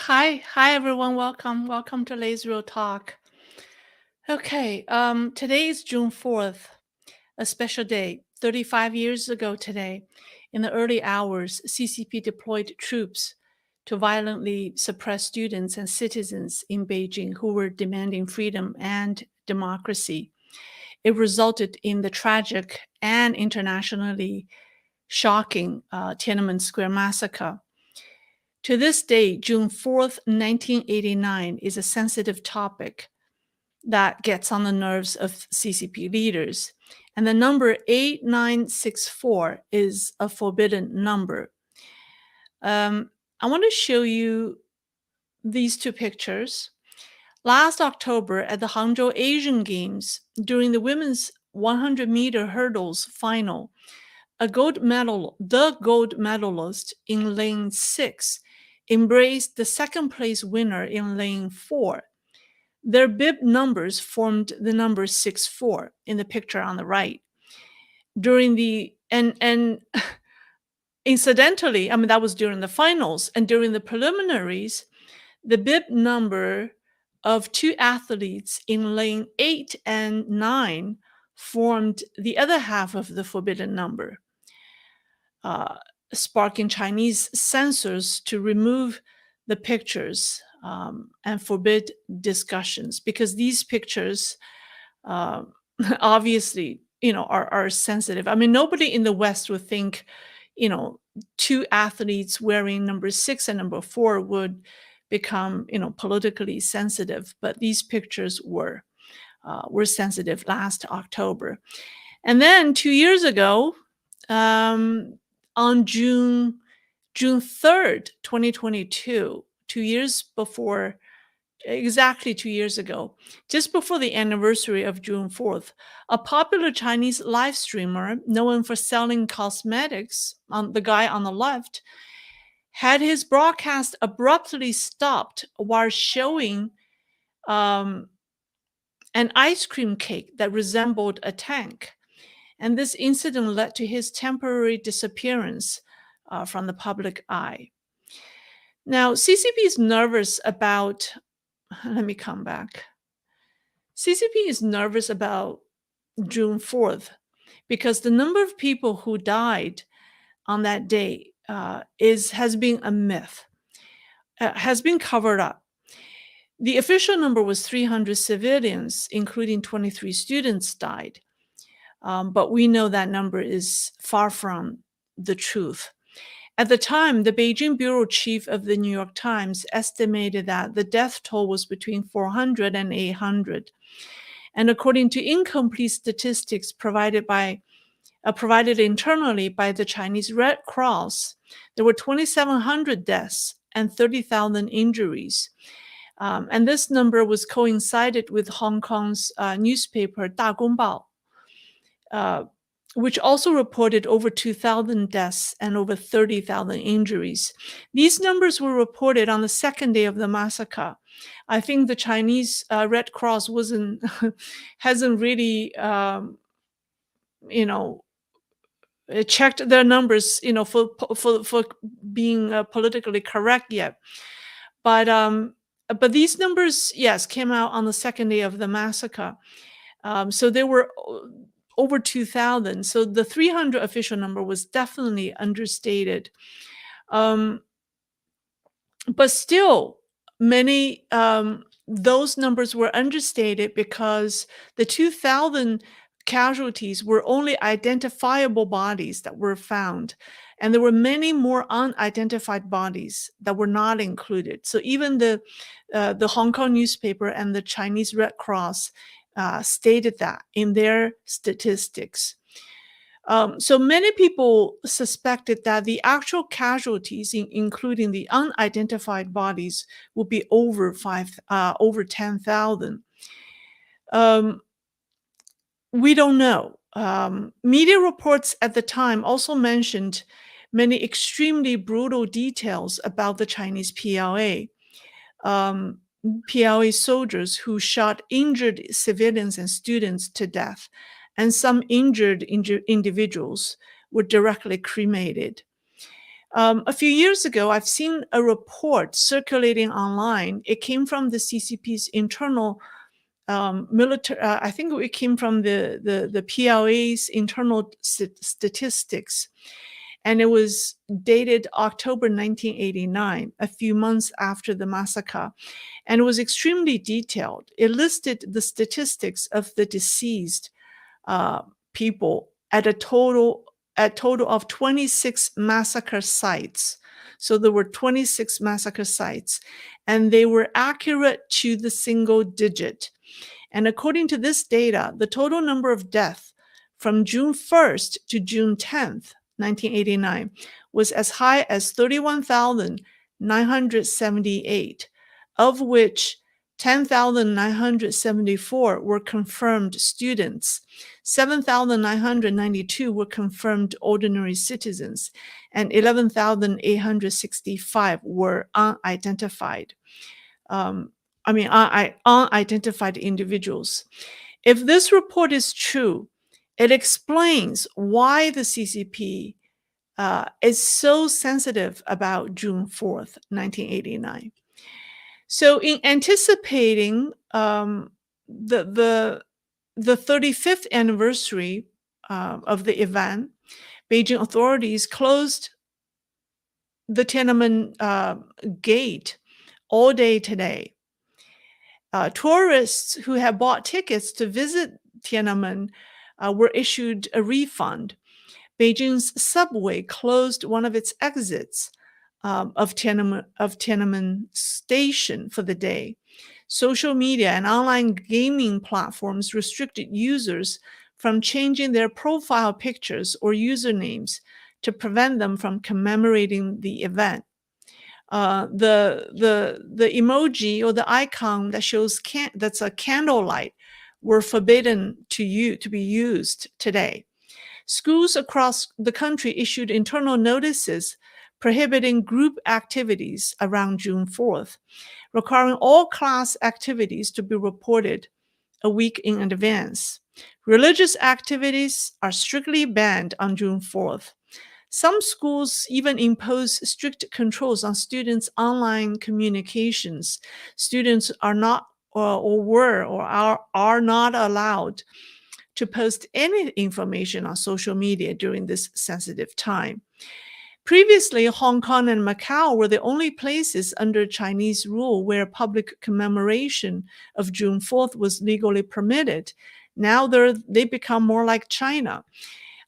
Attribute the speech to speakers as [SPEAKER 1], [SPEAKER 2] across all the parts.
[SPEAKER 1] Hi everyone. Welcome to Leisrealtalk. Okay, today is June 4th, a special day. 35 years ago today, in the early hours, CCP deployed troops to violently suppress students and citizens in Beijing who were demanding freedom and democracy. It resulted in the tragic and internationally shocking Tiananmen Square Massacre. To this day, June 4th, 1989 is a sensitive topic that gets on the nerves of CCP leaders. And the number 8964 is a forbidden number. I want to show you these two pictures. Last October at the Hangzhou Asian Games, during the women's 100-meter hurdles final, the gold medalist in lane 6 embraced the second place winner in lane 4. Their bib numbers formed the number 64 in the picture on the right. And incidentally, that was during the finals, and during the preliminaries, the bib number of two athletes in lane 8 and 9 formed the other half of the forbidden number, sparking Chinese censors to remove the pictures and forbid discussions, because these pictures obviously are sensitive. Nobody in the West would think two athletes wearing number 6 and number 4 would become politically sensitive, but these pictures were sensitive last October. And then 2 years ago, on June 3rd, 2022, 2 years before, exactly 2 years ago, just before the anniversary of June 4th, a popular Chinese live streamer known for selling cosmetics, the guy on the left, had his broadcast abruptly stopped while showing an ice cream cake that resembled a tank. And this incident led to his temporary disappearance from the public eye. Now, CCP is nervous about, let me come back. CCP is nervous about June 4th because the number of people who died on that day has been a myth, has been covered up. The official number was 300 civilians, including 23 students, died. But we know that number is far from the truth. At the time, the Beijing bureau chief of the New York Times estimated that the death toll was between 400 and 800. And according to incomplete statistics provided internally by the Chinese Red Cross, there were 2,700 deaths and 30,000 injuries. And this number was coincided with Hong Kong's newspaper Da Gongbao, which also reported over 2,000 deaths and over 30,000 injuries. These numbers were reported on the second day of the massacre. I think the Chinese Red Cross hasn't really, checked their numbers, for being politically correct yet. But these numbers, yes, came out on the second day of the massacre. So there were over 2,000. So the 300 official number was definitely understated. But still, many those numbers were understated because the 2,000 casualties were only identifiable bodies that were found. And there were many more unidentified bodies that were not included. So even the Hong Kong newspaper and the Chinese Red Cross stated that in their statistics. So many people suspected that the actual casualties, including the unidentified bodies, would be over 10,000. We don't know. Media reports at the time also mentioned many extremely brutal details about the Chinese PLA. PLA soldiers who shot injured civilians and students to death, and some injured individuals were directly cremated. A few years ago, I've seen a report circulating online. It came from the CCP's internal military. I think it came from the PLA's internal statistics, and it was dated October 1989, a few months after the massacre, and it was extremely detailed. It listed the statistics of the deceased uh, people at a total of 26 massacre sites. So there were 26 massacre sites, and they were accurate to the single digit. And according to this data, the total number of deaths from June 1st to June 10th, 1989, was as high as 31,978, of which 10,974 were confirmed students, 7,992 were confirmed ordinary citizens, and 11,865 were unidentified. Unidentified individuals. If this report is true, it explains why the CCP is so sensitive about June 4th, 1989. So in anticipating the 35th anniversary of the event, Beijing authorities closed the Tiananmen gate all day today. Tourists who had bought tickets to visit Tiananmen were issued a refund. Beijing's subway closed one of its exits of Tiananmen Station for the day. Social media and online gaming platforms restricted users from changing their profile pictures or usernames to prevent them from commemorating the event. The emoji or the icon that shows that's a candlelight were forbidden to be used today. Schools across the country issued internal notices prohibiting group activities around June 4th, requiring all class activities to be reported a week in advance. Religious activities are strictly banned on June 4th. Some schools even impose strict controls on students' online communications. Students are not are not allowed to post any information on social media during this sensitive time. Previously, Hong Kong and Macau were the only places under Chinese rule where public commemoration of June 4th was legally permitted. Now they become more like China.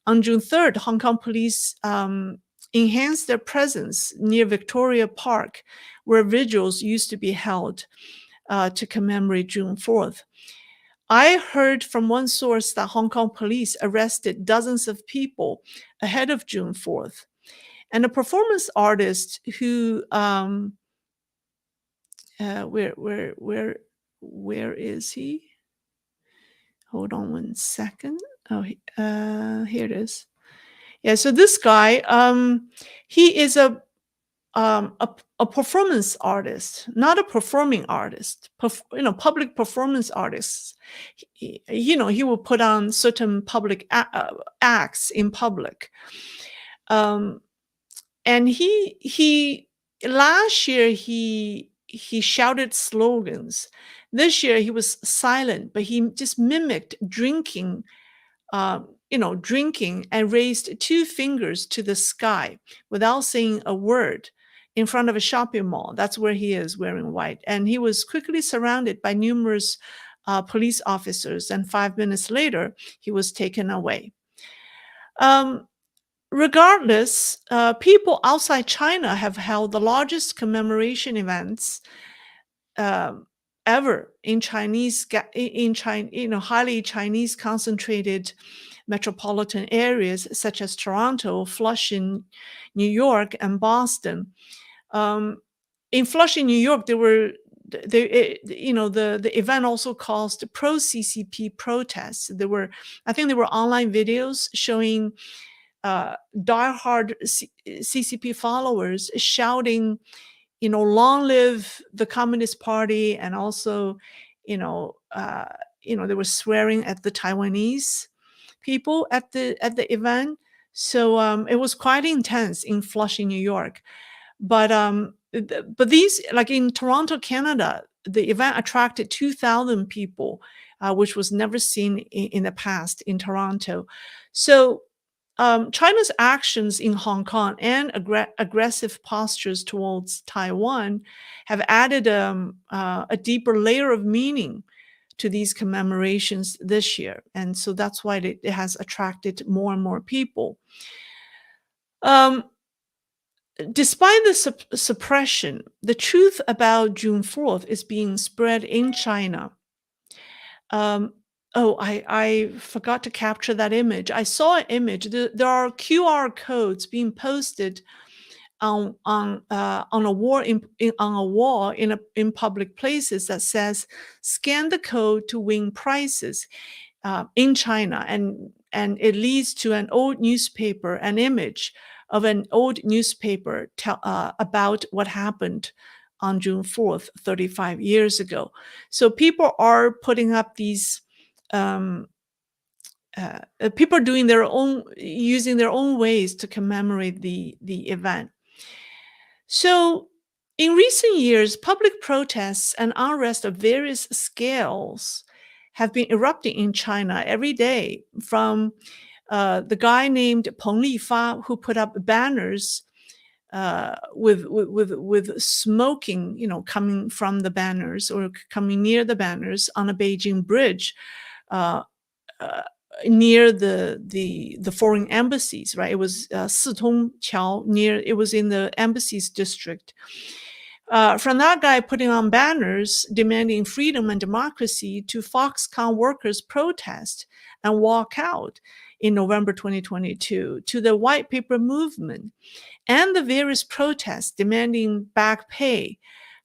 [SPEAKER 1] On June 3rd, Hong Kong police enhanced their presence near Victoria Park, where vigils used to be held to commemorate June 4th. I heard from one source that Hong Kong police arrested dozens of people ahead of June 4th. And a performance artist who, where is he? Hold on one second. Oh, here it is. Yeah, so this guy, he is a performance artist, not a performing artist. Public performance artists. He will put on certain public acts in public. And he last year he shouted slogans. This year he was silent, but he just mimicked drinking. Drinking and raised two fingers to the sky without saying a word in front of a shopping mall. That's where he is, wearing white. And he was quickly surrounded by numerous police officers. And 5 minutes later, he was taken away. Regardless, people outside China have held the largest commemoration events ever in highly Chinese concentrated metropolitan areas such as Toronto, Flushing, New York, and Boston. In Flushing, New York, the event also caused pro-CCP protests. I think there were online videos showing diehard CCP followers shouting, long live the Communist Party, and also, they were swearing at the Taiwanese people at the event. So it was quite intense in Flushing, New York. But these, like in Toronto, Canada, the event attracted 2,000 people, which was never seen in the past in Toronto. So China's actions in Hong Kong and aggressive postures towards Taiwan have added a deeper layer of meaning to these commemorations this year. And so that's why it has attracted more and more people. Um, Despite the suppression, the truth about June 4th is being spread in China. Um, I forgot to capture that image. I saw an image. There are QR codes being posted on a wall on a wall in public places that says, "Scan the code to win prizes." In China, and it leads to an old newspaper, an image of an old newspaper about what happened on June 4th, 35 years ago. So people are putting up these. Um, People are doing their own, using their own ways to commemorate the event. So, in recent years, public protests and unrest of various scales have been erupting in China every day, from the guy named Peng Lifa, who put up banners with smoking, coming from the banners or coming near the banners on a Beijing bridge, uh, uh, near the foreign embassies. Right, it was Sitong Qiao near. It was in the embassies district. From that guy putting on banners demanding freedom and democracy to Foxconn workers protest and walk out in November 2022, to the white paper movement and the various protests demanding back pay,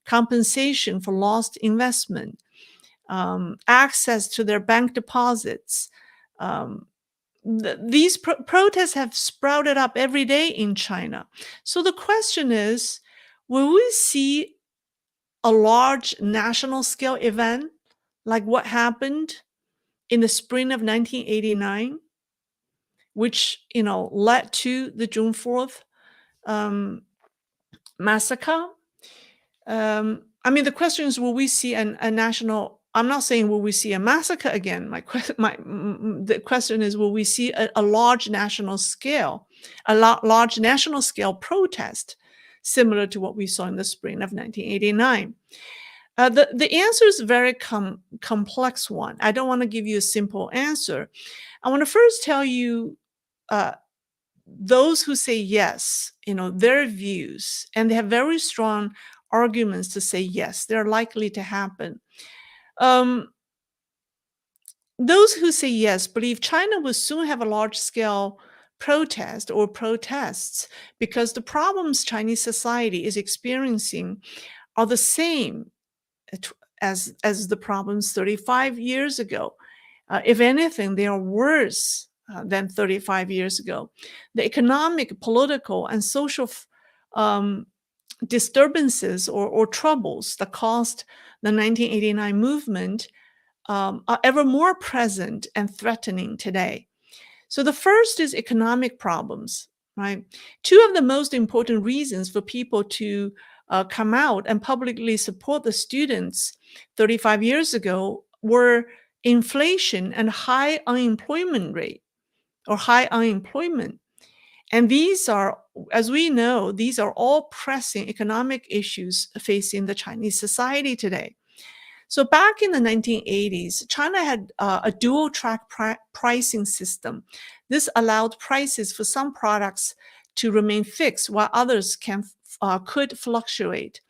[SPEAKER 1] compensation for lost investment, access to their bank deposits. Um, these protests have sprouted up every day in China. So the question is, will we see a large national scale event like what happened in the spring of 1989, which led to the June 4th massacre? I mean, the question is, will we see a national? I'm not saying will we see a massacre again. The question is, will we see a large national scale, large national scale protest, similar to what we saw in the spring of 1989? The answer is a very complex one. I don't want to give you a simple answer. I want to first tell you, those who say yes, their views, and they have very strong arguments to say yes, they're likely to happen. Um, those who say yes believe China will soon have a large scale protest or protests because the problems Chinese society is experiencing are the same as the problems 35 years ago. If anything, they are worse than 35 years ago. The economic, political, and social disturbances or troubles that caused the 1989 movement are ever more present and threatening today. So the first is economic problems, right? Two of the most important reasons for people to come out and publicly support the students 35 years ago were inflation and high unemployment rate or high unemployment. And these are, as we know, these are all pressing economic issues facing the Chinese society today. So back in the 1980s, China had a dual track pricing system. This allowed prices for some products to remain fixed while others could fluctuate.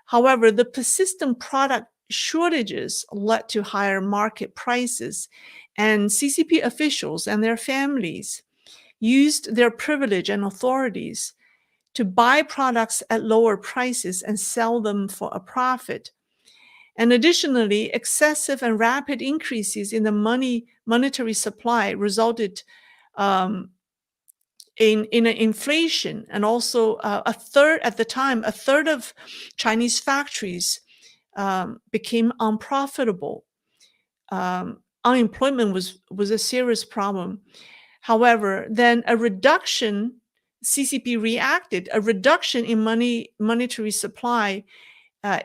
[SPEAKER 1] However, the persistent product shortages led to higher market prices, and CCP officials and their families used their privilege and authorities to buy products at lower prices and sell them for a profit. And additionally, excessive and rapid increases in the monetary supply resulted in an inflation, and also a third of Chinese factories became unprofitable. Unemployment was a serious problem. However, then CCP reacted. A reduction in monetary supply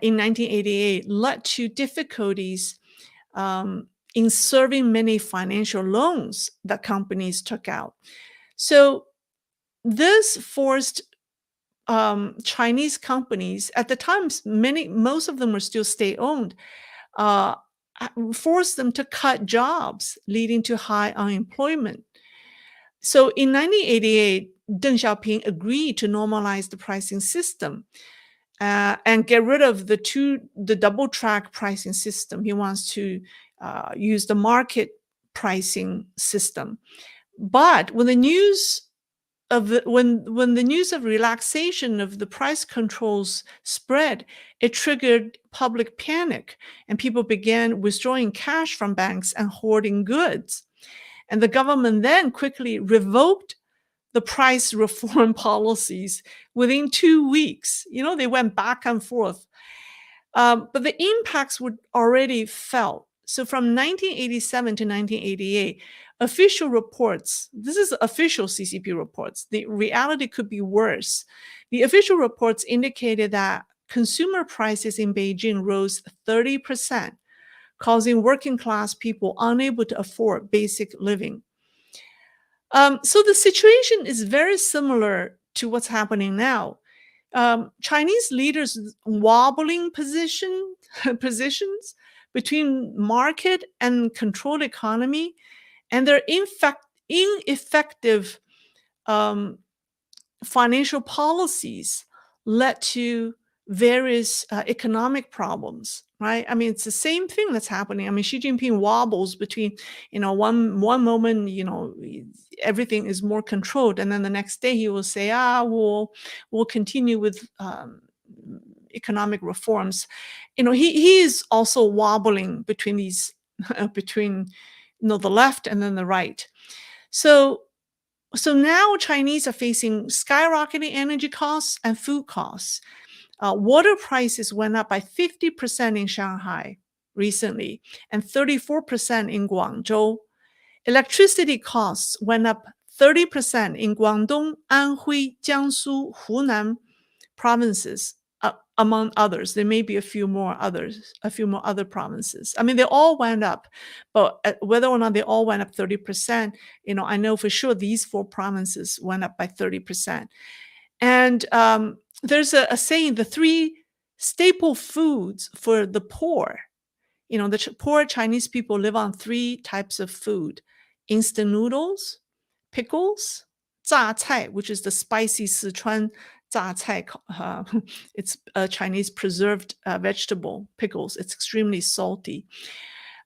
[SPEAKER 1] in 1988 led to difficulties in serving many financial loans that companies took out. So this forced Chinese companies, at the time, most of them were still state-owned, uh, forced them to cut jobs, leading to high unemployment. So in 1988, Deng Xiaoping agreed to normalize the pricing system and get rid of the double-track pricing system. He wants to use the market pricing system. But when the news when the news of relaxation of the price controls spread, it triggered public panic, and people began withdrawing cash from banks and hoarding goods. And the government then quickly revoked the price reform policies within 2 weeks. They went back and forth. But the impacts were already felt. So from 1987 to 1988, official reports, this is official CCP reports, the reality could be worse. The official reports indicated that consumer prices in Beijing rose 30%, causing working class people unable to afford basic living. So the situation is very similar to what's happening now. Chinese leaders wobbling positions between market and controlled economy, and their ineffective financial policies led to various economic problems, right? I mean, it's the same thing that's happening. I mean, Xi Jinping wobbles between, one moment, everything is more controlled, and then the next day he will say, we'll continue with economic reforms. He is also wobbling between these, between the left and then the right. So now Chinese are facing skyrocketing energy costs and food costs. Water prices went up by 50% in Shanghai recently and 34% in Guangzhou. Electricity costs went up 30% in Guangdong, Anhui, Jiangsu, Hunan provinces, among others. There may be a few more other provinces. I mean, they all went up, but whether or not they all went up 30%, I know for sure these 4 provinces went up by 30%. And there's a saying, the 3 staple foods for the poor. The poor Chinese people live on 3 types of food: instant noodles, pickles, 榨菜, which is the spicy Sichuan 榨菜. It's a Chinese preserved vegetable, pickles. It's extremely salty.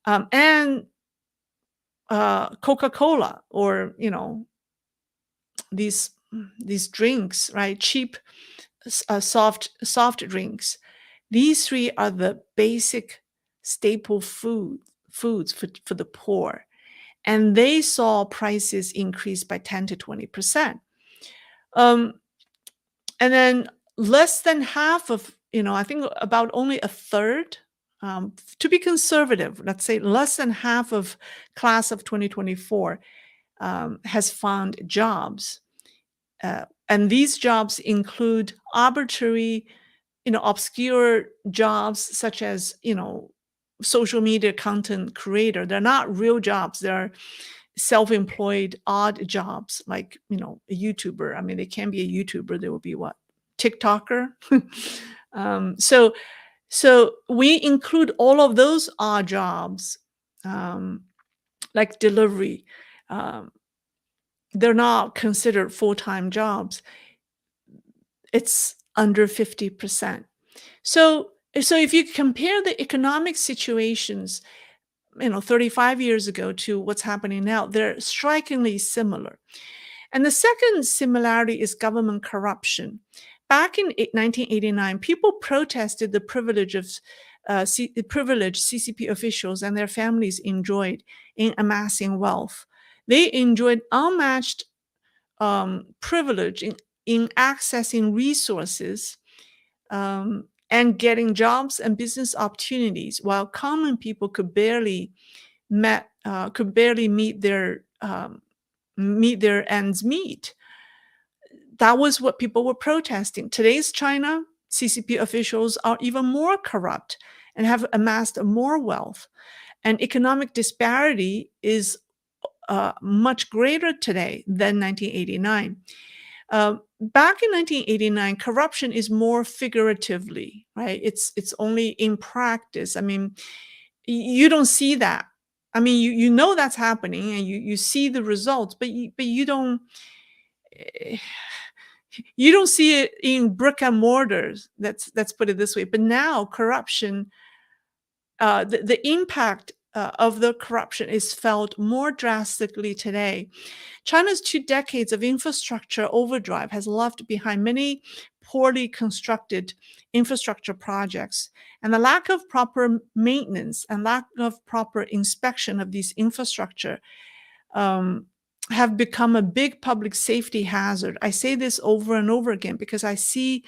[SPEAKER 1] And Coca-Cola, or, these drinks, right? Cheap, soft drinks. These 3 are the basic staple foods for the poor. And they saw prices increase by 10 to 20%. And then less than half of, I think about only a third, to be conservative, let's say less than half of class of 2024 has found jobs. And these jobs include arbitrary, obscure jobs such as, social media content creator. They're not real jobs. They're self-employed odd jobs, like, a YouTuber. I mean, they can be a YouTuber. They will be what? TikToker. So we include all of those odd jobs, like delivery. They're not considered full-time jobs. It's under 50%. So if you compare the economic situations, 35 years ago to what's happening now, they're strikingly similar. And the second similarity is government corruption. Back in 1989, people protested the privilege CCP officials and their families enjoyed in amassing wealth. They enjoyed unmatched privilege in accessing resources and getting jobs and business opportunities, while common people could barely meet their meet their ends meet. That was what people were protesting. Today's China, CCP officials are even more corrupt and have amassed more wealth. And economic disparity is much greater today than 1989. Back in 1989, corruption is more figuratively, right? It's only in practice. I mean, you don't see that. I mean, you know that's happening, and you see the results, but you don't eh, you don't see it in brick and mortars. Let's put it this way. But now corruption, the impact of the corruption is felt more drastically today. China's 2 decades of infrastructure overdrive has left behind many poorly constructed infrastructure projects, and the lack of proper maintenance and lack of proper inspection of these infrastructure um, have become a big public safety hazard. I say this over and over again because I see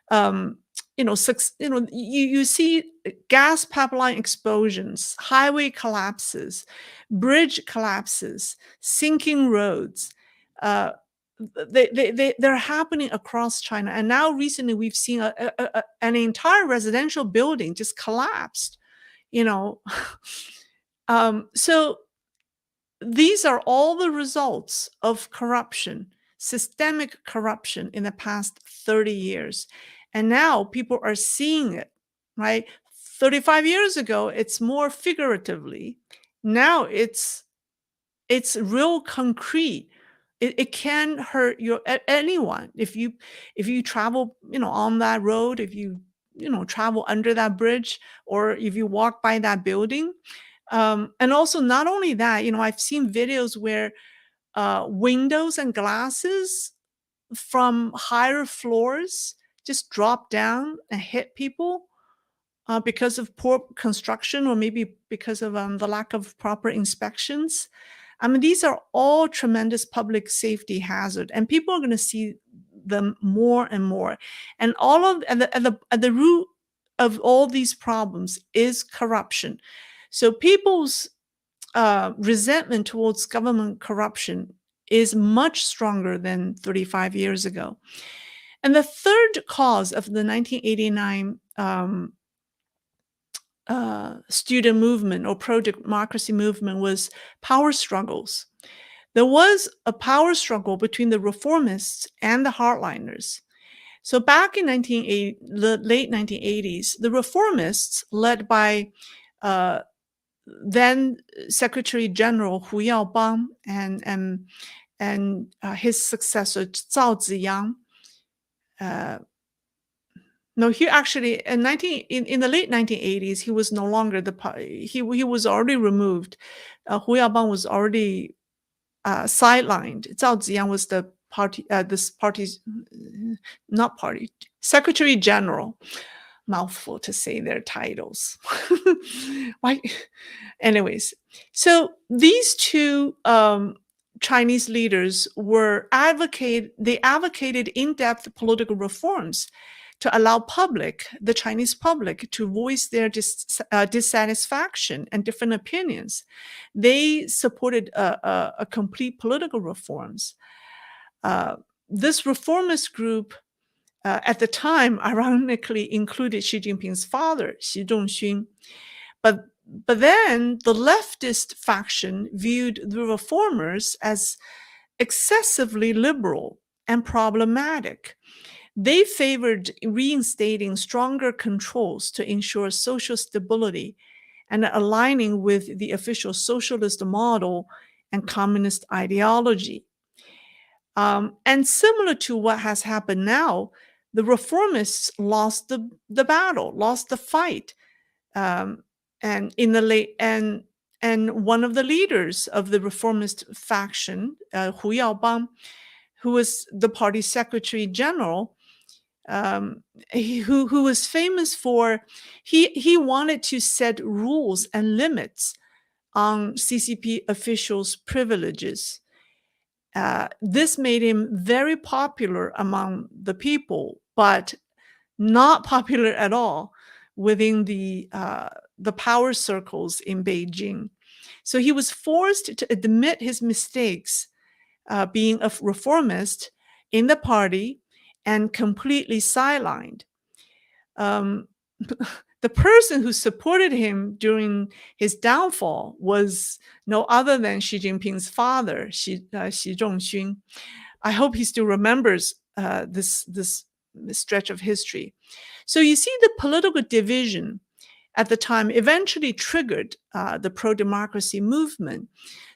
[SPEAKER 1] um, you see gas pipeline explosions, highway collapses, bridge collapses, sinking roads. Uh, they're happening across China. And now recently we've seen an entire residential building just collapsed, you know. So these are all the results of corruption, systemic corruption in the past 30 years. And now people are seeing it, right? 35 years ago, it's more figuratively. Now it's real concrete. It can hurt anyone if you travel, on that road, if you travel under that bridge, or if you walk by that building. And also, not only that, I've seen videos where windows and glasses from higher floors just drop down and hit people because of poor construction, or maybe because of the lack of proper inspections. I mean, these are all tremendous public safety hazard, and people are going to see them more and more. And all of at the root of all these problems is corruption. So people's resentment towards government corruption is much stronger than 35 years ago. And the third cause of the 1989 student movement or pro-democracy movement was power struggles. There was a power struggle between the reformists and the hardliners. So back in the late 1980s, the reformists, led by then Secretary General Hu Yaobang and his successor Zhao Ziyang. No, he actually in the late 1980s, he was no longer he was already removed. Hu Yaobang was already sidelined. Zhao Ziyang was the this party's not party Secretary General. Mouthful to say their titles. Why? Anyways, so these two Chinese leaders they advocated in-depth political reforms to allow the Chinese public, to voice their dissatisfaction and different opinions. They supported a complete political reforms. This reformist group at the time, ironically, included Xi Jinping's father, Xi Zhongxun. But then the leftist faction viewed the reformers as excessively liberal and problematic. They favored reinstating stronger controls to ensure social stability and aligning with the official socialist model and communist ideology. And similar to what has happened now, the reformists lost the battle, lost the fight. And in the late and one of the leaders of the reformist faction, Hu Yaobang, who was the party secretary general, who was famous for he wanted to set rules and limits on CCP officials' privileges. This made him very popular among the people, but not popular at all within the power circles in Beijing. So he was forced to admit his mistakes being a reformist in the party and completely sidelined. Um, the person who supported him during his downfall was no other than Xi Jinping's father, Xi Zhongxun. I hope he still remembers this stretch of history. So you see, the political division at the time eventually triggered the pro-democracy movement.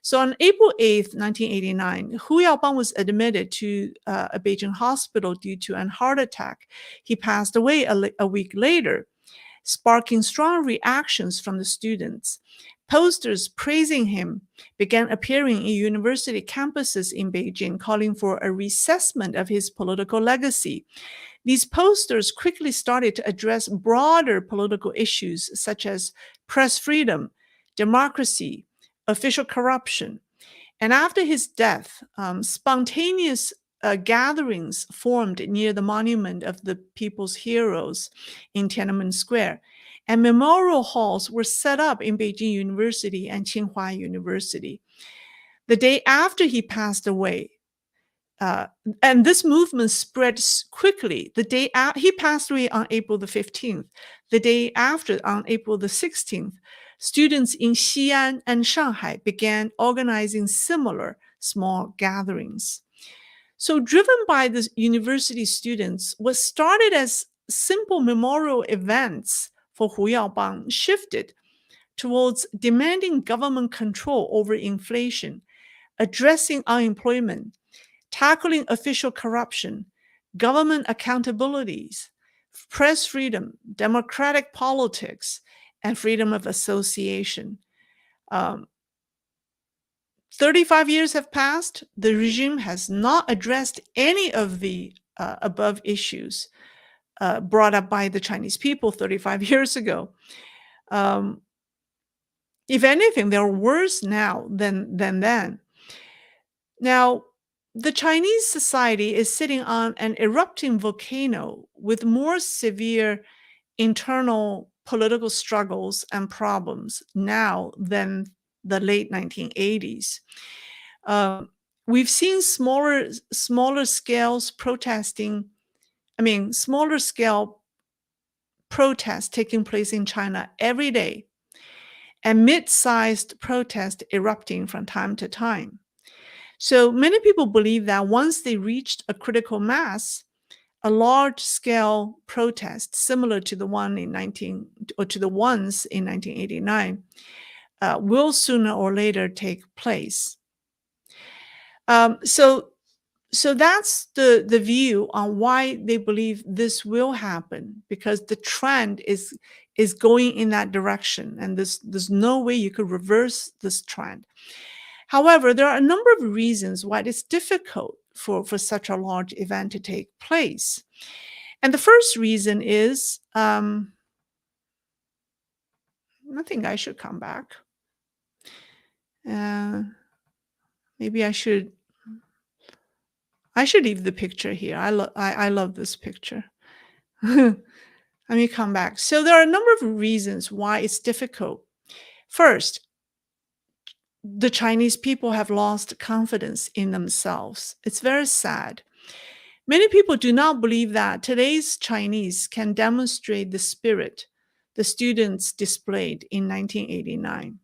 [SPEAKER 1] So on April 8th, 1989, Hu Yaobang was admitted to a Beijing hospital due to a heart attack. He passed away a week later, sparking strong reactions from the students. Posters praising him began appearing in university campuses in Beijing, calling for a reassessment of his political legacy. These posters quickly started to address broader political issues such as press freedom, democracy, official corruption. And after his death, spontaneous gatherings formed near the monument of the people's heroes in Tiananmen Square. And memorial halls were set up in Beijing University and Tsinghua University. The day after he passed away, and this movement spread quickly. He passed away on April the 15th. The day after, on April the 16th, students in Xi'an and Shanghai began organizing similar small gatherings. So driven by the university students, what started as simple memorial events for Hu Yaobang shifted towards demanding government control over inflation, addressing unemployment, tackling official corruption, government accountabilities, press freedom, democratic politics, and freedom of association. 35 years have passed. The regime has not addressed any of the above issues brought up by the Chinese people 35 years ago. If anything, they're worse now than then. Now, the Chinese society is sitting on an erupting volcano with more severe internal political struggles and problems now than the late 1980s. We've seen smaller scale protests taking place in China every day, and mid-sized protests erupting from time to time. So many people believe that once they reached a critical mass, a large-scale protest similar to the ones in 1989 will sooner or later take place. So that's the view on why they believe this will happen, because the trend is going in that direction, and there's no way you could reverse this trend. However, there are a number of reasons why it's difficult for such a large event to take place. And the first reason is, I think I should come back. Maybe I should leave the picture here. I love this picture. Let me come back. So there are a number of reasons why it's difficult. First, the Chinese people have lost confidence in themselves. It's very sad. Many people do not believe that today's Chinese can demonstrate the spirit the students displayed in 1989.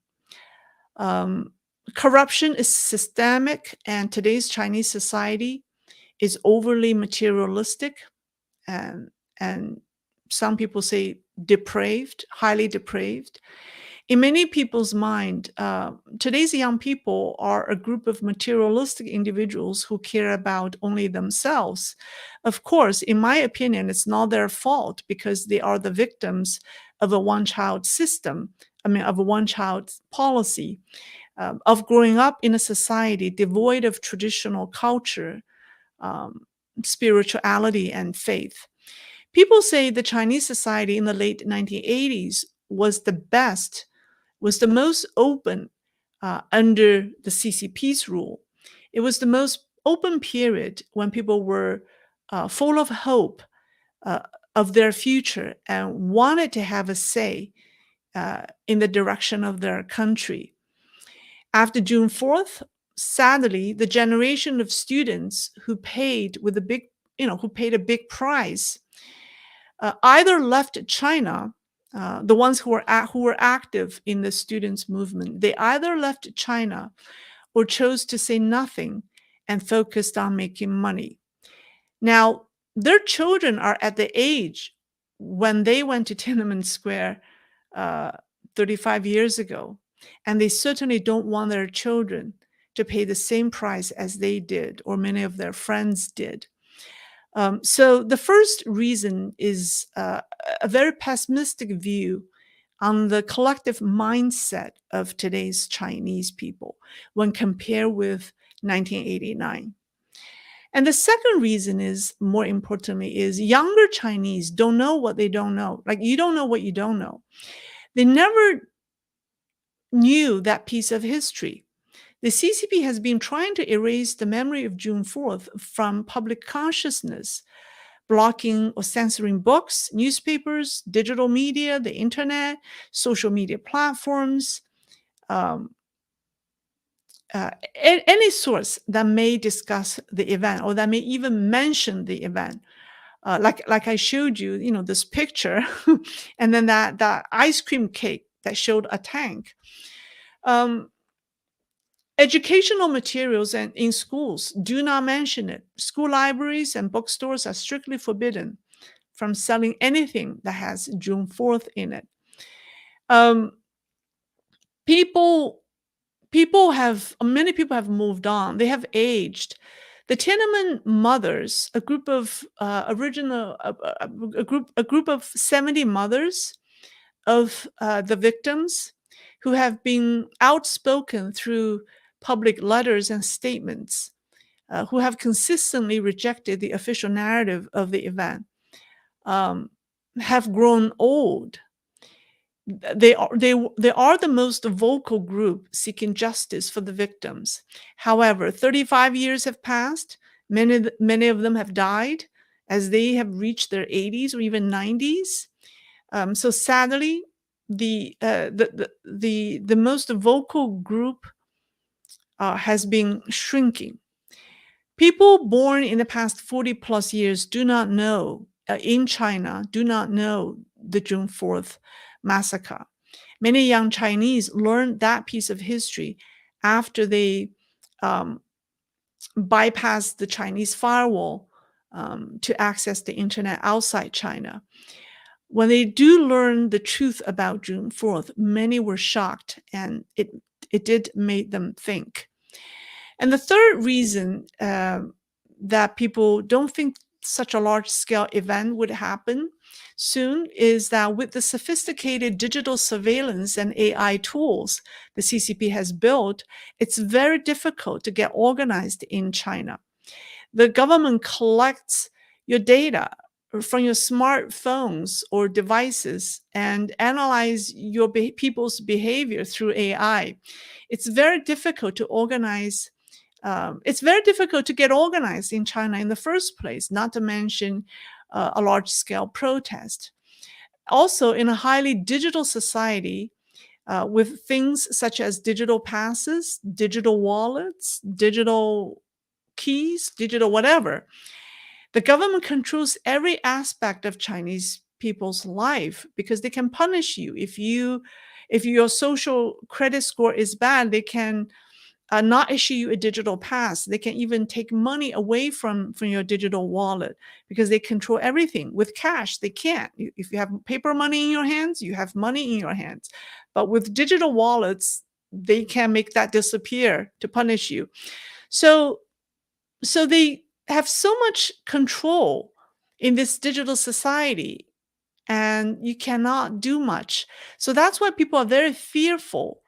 [SPEAKER 1] Corruption is systemic, and today's Chinese society is overly materialistic, and some people say depraved, highly depraved. In many people's mind, today's young people are a group of materialistic individuals who care about only themselves. Of course, in my opinion, it's not their fault, because they are the victims of a one-child system, of a one-child policy, of growing up in a society devoid of traditional culture, spirituality, and faith. People say the Chinese society in the late 1980s was the most open under the CCP's rule. It was the most open period when people were full of hope of their future and wanted to have a say in the direction of their country. After June 4th, sadly, the generation of students who paid with a big, who paid a big price, either left China, the ones who were active in the students' movement, they either left China or chose to say nothing and focused on making money. Now, their children are at the age when they went to Tiananmen Square uh, 35 years ago, and they certainly don't want their children to pay the same price as they did or many of their friends did. So the first reason is a very pessimistic view on the collective mindset of today's Chinese people when compared with 1989. And the second reason is, more importantly, is younger Chinese don't know what they don't know. Like, you don't know what you don't know. They never knew that piece of history. The CCP has been trying to erase the memory of June 4th from public consciousness, blocking or censoring books, newspapers, digital media, the internet, social media platforms, um, any source that may discuss the event or that may even mention the event. Like I showed you, this picture, and then that ice cream cake that showed a tank. Um, Educational materials and in schools do not mention it. School libraries and bookstores are strictly forbidden from selling anything that has June 4th in it. Um, people many people have moved on. They have aged. The Tiananmen mothers, a group of a group of 70 mothers of the victims who have been outspoken through public letters and statements, who have consistently rejected the official narrative of the event, have grown old. They are the most vocal group seeking justice for the victims. However, 35 years have passed. Many of them have died as they have reached their 80s or even 90s. So sadly, the most vocal group has been shrinking. People born in the past 40 plus years do not know, in China, do not know the June 4th massacre. Many young Chinese learned that piece of history after they um, bypassed the Chinese firewall to access the internet outside China. When they do learn the truth about June 4th, many were shocked, and it did make them think. And the third reason that people don't think such a large-scale event would happen soon is that with the sophisticated digital surveillance and AI tools the CCP has built, it's very difficult to get organized in China. The government collects your data from your smartphones or devices and analyze your people's behavior through AI. It's very difficult to organize. It's very difficult to get organized in China in the first place, not to mention a large-scale protest. Also, in a highly digital society, with things such as digital passes, digital wallets, digital keys, digital whatever, the government controls every aspect of Chinese people's life because they can punish you. If your social credit score is bad, they can not issue you a digital pass. They can even take money away from your digital wallet because they control everything. With cash, they can't. If you have paper money in your hands, you have money in your hands. But with digital wallets, they can make that disappear to punish you. So they have so much control in this digital society, and you cannot do much. So that's why people are very fearful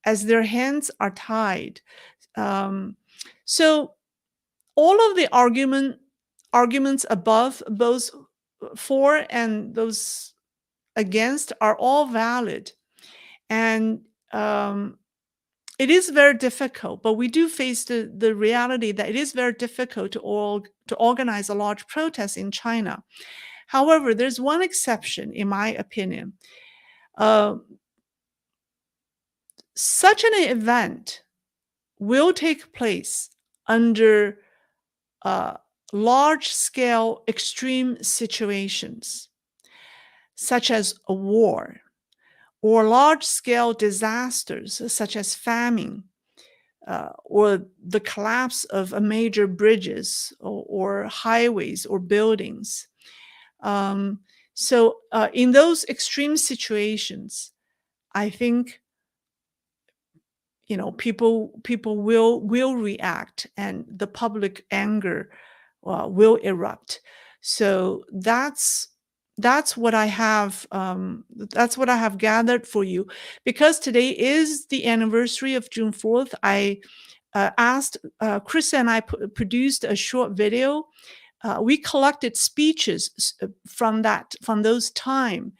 [SPEAKER 1] as their hands are tied. Um, so all of the arguments above, both for and those against, are all valid. And it is very difficult, but we do face the reality that it is very difficult to organize a large protest in China. However, there's one exception, in my opinion. Such an event will take place under large-scale extreme situations, such as a war, or large-scale disasters such as famine, or the collapse of a major bridges or highways or buildings. So in those extreme situations, I think people will react, and the public anger will erupt. So that's what I have. That's what I have gathered for you. Because today is the anniversary of June 4th, I asked Chris and I produced a short video. We collected speeches from those time,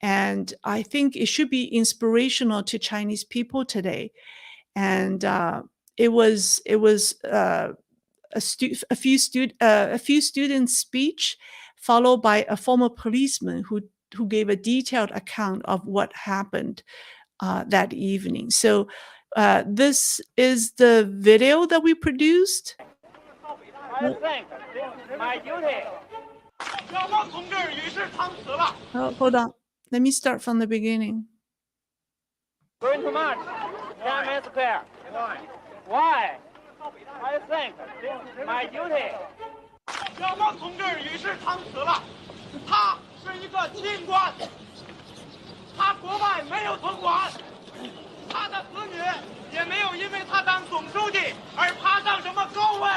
[SPEAKER 1] and I think it should be inspirational to Chinese people today. And it was a few students' speech, followed by a former policeman who gave a detailed account of what happened that evening. So this is the video that we produced.
[SPEAKER 2] I think my duty.
[SPEAKER 1] Oh, hold on. Let me start from the beginning.
[SPEAKER 2] Going to march Tiananmen Square. Why? I think my duty. 小孟同志与世长辞了，他是一个清官，他国外没有存款，他的子女也没有因为他当总书记而爬上什么高位。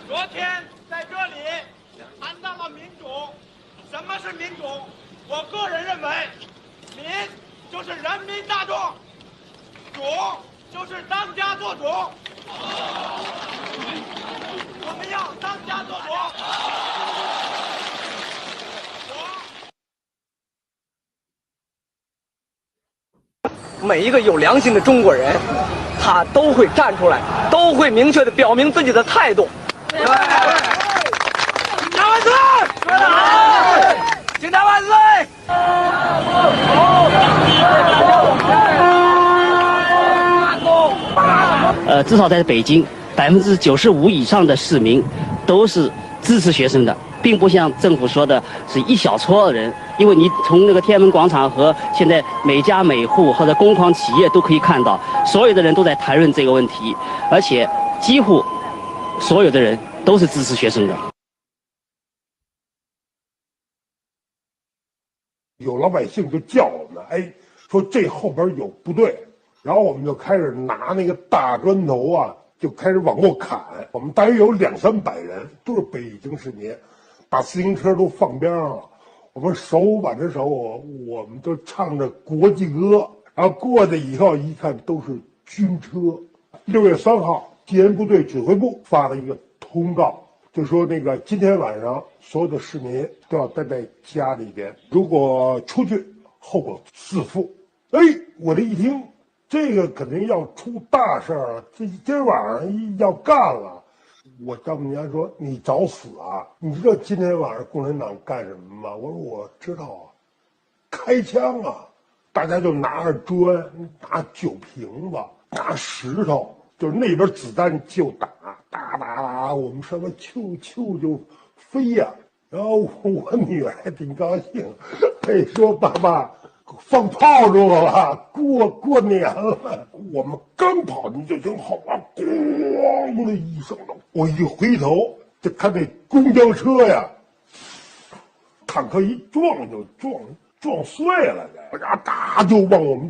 [SPEAKER 2] 昨天在这里谈到了民主，什么是民主？我个人认为，民就是人民大众，主就是当家作主。我们要当家作主。
[SPEAKER 3] 每一个有良心的中国人，他都会站出来，都会明确的表明自己的态度。对，警察万岁！说得好！警察万岁！
[SPEAKER 4] 至少在北京，95%以上的市民都是支持学生的，并不像政府说的是一小撮人。因为你从那个天安门广场和现在每家每户或者工矿企业都可以看到，所有的人都在谈论这个问题，而且几乎所有的人都是支持学生的。
[SPEAKER 5] 有老百姓就叫我们，哎，说这后边有部队。然后我们就开始拿那个大砖头啊，就开始往过砍。我们大约有200-300人，都是北京市民，把自行车都放边上了。我们手挽着手，我们都唱着国际歌。然后过去以后一看，都是军车。6月3号，纪检部队指挥部发了一个通告，就说那个今天晚上所有的市民都要待在家里边，如果出去，后果自负。哎，我这一听。这个肯定要出大事儿了，今晚上要干了。我丈母娘说：“你找死啊！你知道今天晚上共产党干什么吗？”我说：“我知道啊，开枪啊！大家就拿着砖、拿酒瓶子、拿石头，就是那边子弹就打，打，我们上面啾就飞呀。然后我女儿还挺高兴，还说：‘爸爸。’放炮竹了，过年了。我们刚跑进就听后边咣的一声，我一回头就看那公交车呀，坦克一撞就撞碎了，哒就往我们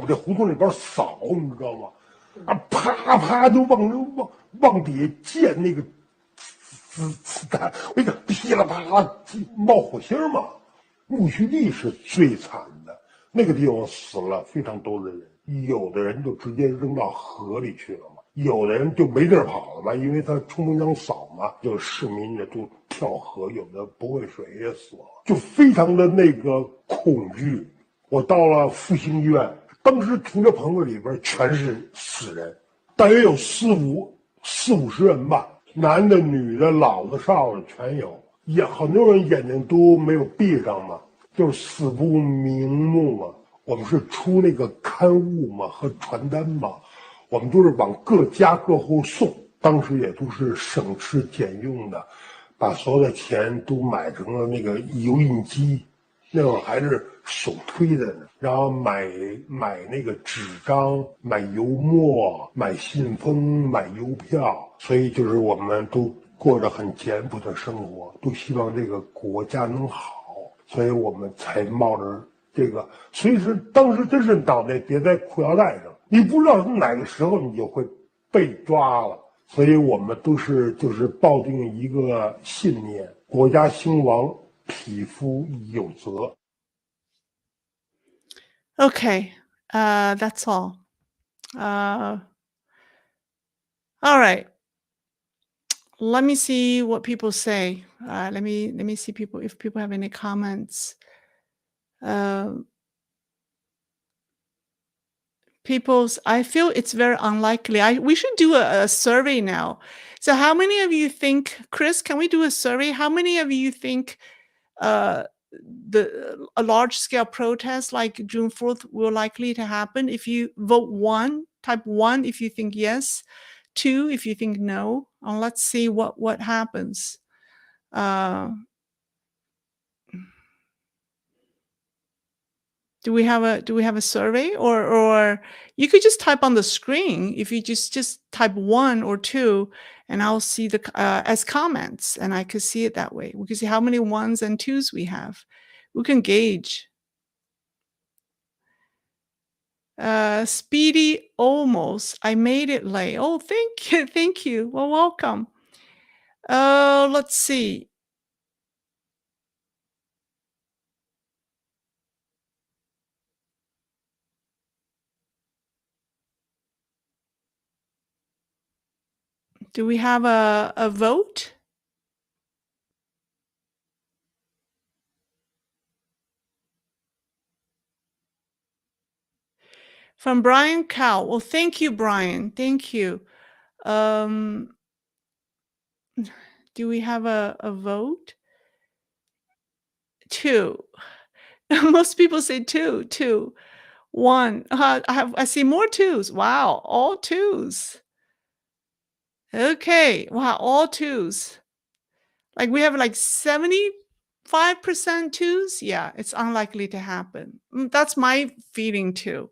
[SPEAKER 5] 这胡同里边扫，你知道吗？啊，啪就往底下溅那个子弹，我一看噼里啪啦冒火星嘛。木樨地是最惨的，那个地方死了非常多的人，有的人就直接扔到河里去了嘛，有的人就没地儿跑了嘛，因为他冲锋枪扫嘛，就市民也都跳河，有的不会水也死了，就非常的那个恐惧。我到了复兴医院，当时停车棚子里边全是死人，大约有40-50人吧，男的、女的、老的、少的全有。很多人眼睛都没有闭上嘛，就是死不瞑目嘛。我们是出那个刊物嘛和传单嘛，我们都是往各家各户送，当时也都是省吃俭用的，把所有的钱都买成了那个油印机，那会儿还是手推的呢，然后买那个纸张，买油墨，买信封，买邮票，所以就是我们都过着很简朴的生活，都希望这个国家能好，所以我们才冒着这个，随时当时真是脑袋别在裤腰带上，你不知道哪个时候你就会被抓了，所以我们都是就是抱定一个信念：国家兴亡，匹夫有责。
[SPEAKER 1] Okay, that's all. All right. Let me see what people say. Let me see if people have any comments. I feel it's very unlikely. We should do a survey now. So how many of you think, Chris, can we do a survey? How many of you think a large scale protest like June 4th will likely to happen? If you vote type 1 if you think yes, 2 if you think no. And let's see what happens. Do we have a survey, or you could just type on the screen if you just type 1 or 2, and I'll see the as comments, and I could see it that way. We can see how many 1s and 2s we have. We can gauge. Speedy almost. I made it late. Oh, thank you, thank you. Well, welcome. Let's see. Do we have a vote? From Brian Cow. Well, thank you, Brian. Thank you. Do we have a vote? 2. Most people say 2. 1. I see more 2s. Wow, all 2s. Okay, wow, all 2s. Like we have like 75% 2s. Yeah, it's unlikely to happen. That's my feeling too.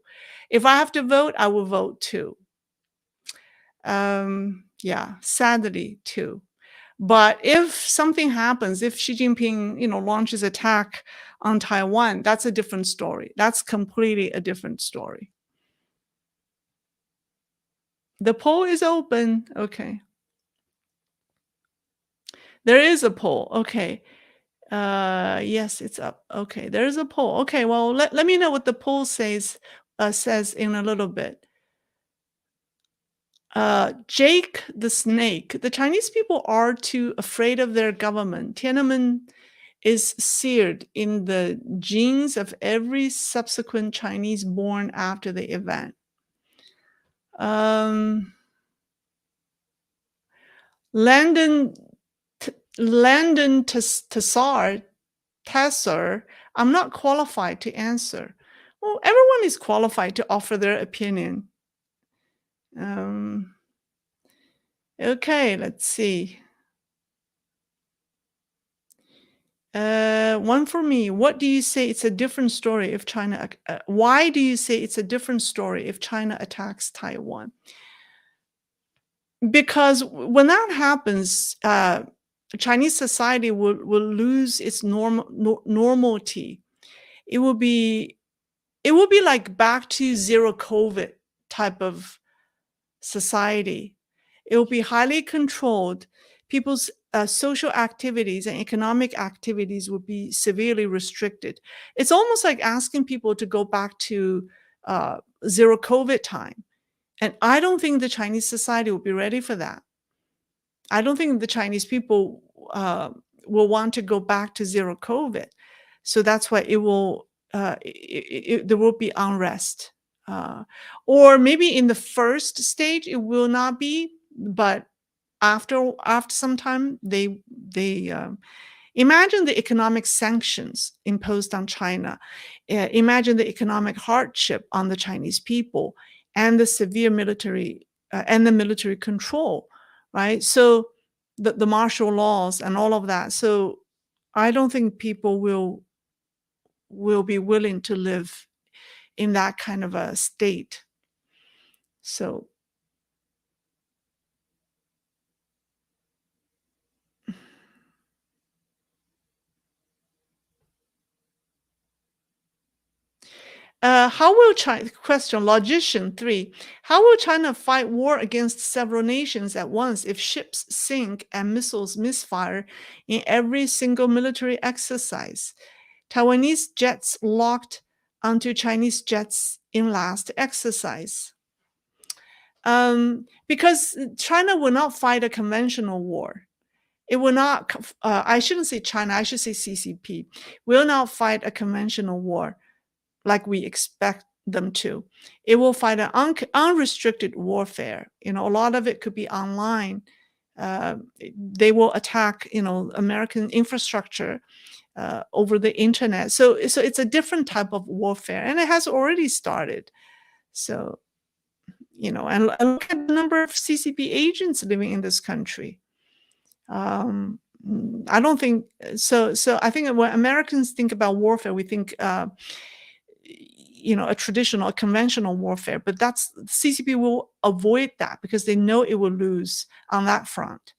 [SPEAKER 1] If I have to vote, I will vote 2. Yeah, sadly 2. But if something happens, if Xi Jinping, launches attack on Taiwan, that's a different story. That's completely a different story. The poll is open. Okay. There is a poll. Okay. Yes, it's up. Okay, there is a poll. Okay, well, let me know what the poll says in a little bit. Jake the Snake. The Chinese people are too afraid of their government. Tiananmen is seared in the genes of every subsequent Chinese born after the event. Landon Tassar, I'm not qualified to answer. Well, everyone is qualified to offer their opinion. Okay, let's see. One for me. What do you say it's a different story if China? Why do you say it's a different story if China attacks Taiwan? Because when that happens, Chinese society will lose its normality. It will be like back to zero COVID type of society. It will be highly controlled. People's social activities and economic activities will be severely restricted. It's almost like asking people to go back to zero COVID time. And I don't think the Chinese society will be ready for that. I don't think the Chinese people will want to go back to zero COVID. So that's why there will be unrest. Or maybe in the first stage it will not be, but after some time Imagine the economic sanctions imposed on China. Imagine the economic hardship on the Chinese people and the severe military and the military control, right? So the martial laws and all of that. So I don't think people will be willing to live in that kind of a state. So how will China, question, logician 3, how will China fight war against several nations at once if ships sink and missiles misfire in every single military exercise? Taiwanese jets locked onto Chinese jets in last exercise. Because China will not fight a conventional war. It will not, I shouldn't say China, I should say CCP, will not fight a conventional war like we expect them to. It will fight an unrestricted warfare. A lot of it could be online. They will attack, American infrastructure over the internet. So it's a different type of warfare, and it has already started. So, and look at the number of CCP agents living in this country. I don't think so. So I think when Americans think about warfare, we think, a traditional, conventional warfare, but CCP will avoid that because they know it will lose on that front.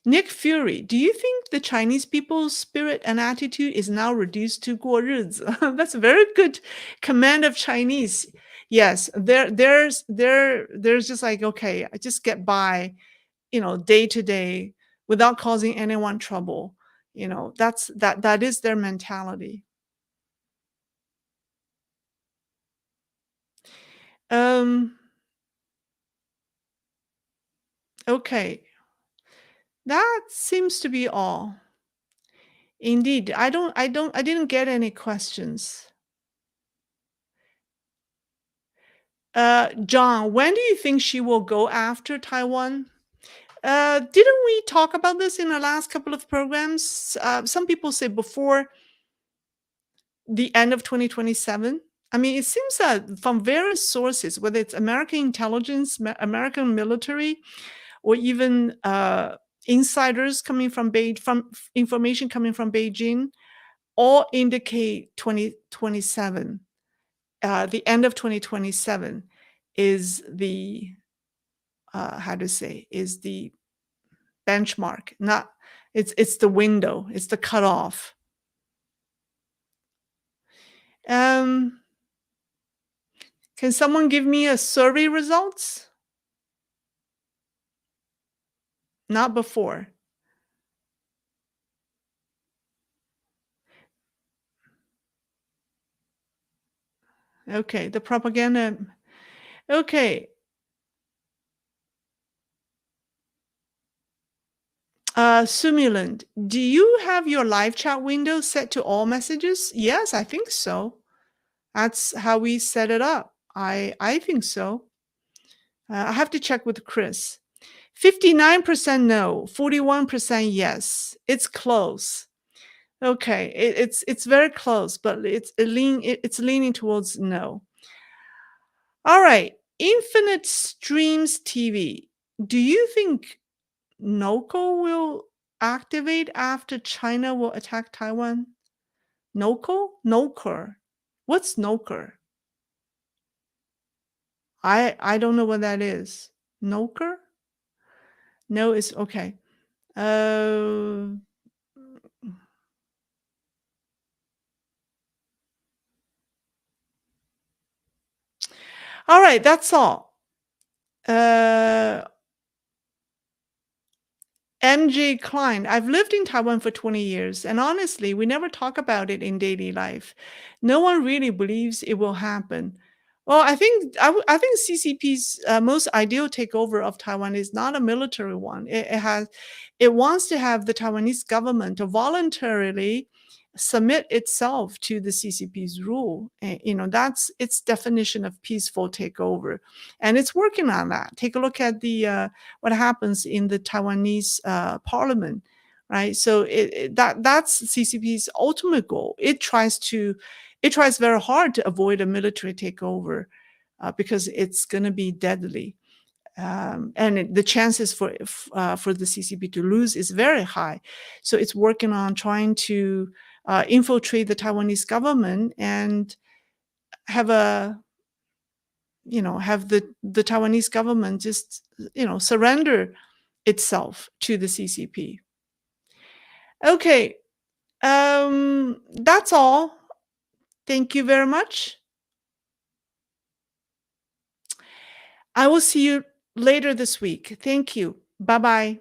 [SPEAKER 1] Nick Fury, do you think the Chinese people's spirit and attitude is now reduced to 过日子? That's a very good command of Chinese. Yes, there's just like, okay, I just get by, day to day without causing anyone trouble. That is their mentality. Okay. That seems to be all. Indeed, I didn't get any questions. John, when do you think she will go after Taiwan? Didn't we talk about this in the last couple of programs? Some people say before the end of 2027. I mean, it seems that from various sources, whether it's American intelligence, American military, or even insiders coming from information coming from Beijing, all indicate 2027. The end of 2027 is the is the benchmark. Not it's the window. It's the cutoff. Can someone give me a survey results? Not before. Okay, the propaganda. Okay. Simulant, do you have your live chat window set to all messages? Yes, I think so. That's how we set it up. I think so. I have to check with Chris. 59% no, 41% yes. It's close. Okay, it's very close, but it's leaning towards no. All right, Infinite Streams TV. Do you think NOCO will activate after China will attack Taiwan? NOCO? NOCR. What's NOCR? I don't know what that is. NOCR? No, it's okay. All right, that's all. MJ Klein, I've lived in Taiwan for 20 years, and honestly, we never talk about it in daily life. No one really believes it will happen. Well, I think CCP's most ideal takeover of Taiwan is not a military one. It wants to have the Taiwanese government to voluntarily submit itself to the CCP's rule. And, that's its definition of peaceful takeover, and it's working on that. Take a look at the what happens in the Taiwanese parliament, right? So that's CCP's ultimate goal. It tries very hard to avoid a military takeover because it's going to be deadly. And the chances for the CCP to lose is very high. So it's working on trying to infiltrate the Taiwanese government and have the Taiwanese government just surrender itself to the CCP. Okay, that's all. Thank you very much. I will see you later this week. Thank you. Bye-bye.